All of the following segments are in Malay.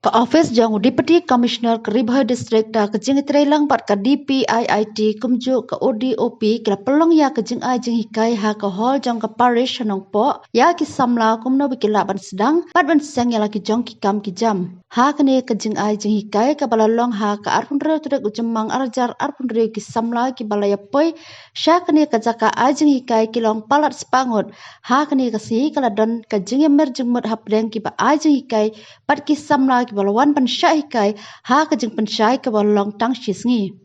Ka office jang Deputy Commissioner ke Ribhai District da ke jing lang pat ka DPIIT kumju ke ODOP ke pelong ya ke jing jinghikai ha ke hall jang ke parish Nongpoh ya ki samla kumno bikila ban sedang pat ban seng ya laki jong ki kam ki jam ha ke ne ke jing jinghikai ke balalong ha ke arpun re tudek ujemang arjar arpun re ki samla ki balaya poi sya ke ne ke jaka jinghikai ki long palat sepangut ha ke ne ke si kala don ke jing mer jengmut hapdeng ki ba jinghikai pat ki samla balawan pensyai hikai ha kejeng pensyai ke balong tang shisngi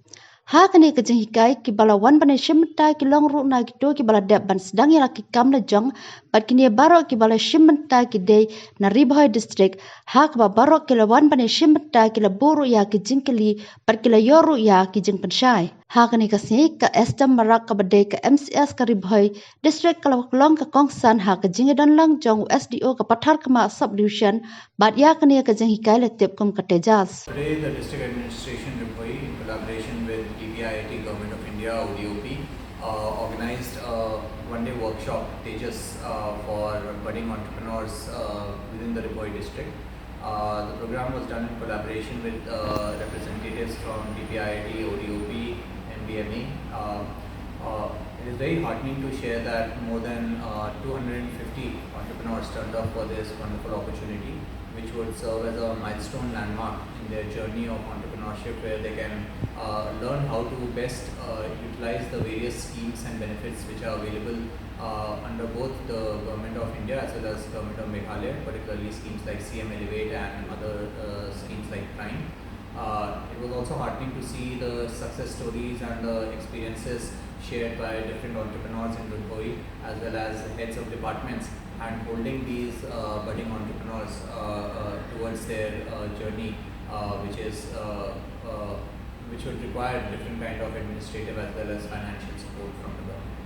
ha kene kejeng hikai ki balawan pan shimta ki long ru na ki to ki baladap ban sedang ya ki kam na jong pat kini barok ki bala shimta ki dei na Ribhai district ha ka barok ki lawan pan shimta ki la buru ya ki jingkeli pat ki la yoru ya ki jeng pensyai ha kene kasi ka estem marak ka badai ka MCS ka Ribhai district ka long ka kongsan ha ka jing dan lang jong SDO ka pathar kama subdivision bat ya kene kejeng hikai le tip kum ka Tejas. Today, the District Administration Nongpoh, in collaboration with DPIIT Government of India (ODOP), organized a one-day workshop, Tejas, for budding entrepreneurs within the Nongpoh district. The program was done in collaboration with representatives from DPIIT, ODOP, and BME. It is very heartening to share that more than 250 entrepreneurs turned up for this wonderful opportunity, which would serve as a milestone landmark in their journey of entrepreneurship, where they can learn how to best utilize the various schemes and benefits which are available under both the Government of India as well as Government of Meghalaya, particularly schemes like CM Elevate and other schemes like Prime. It was also heartening to see the success stories and the experiences shared by different entrepreneurs in Nongpoh, as well as heads of departments, and holding these budding entrepreneurs towards their journey, which would require different kind of administrative as well as financial support from the government.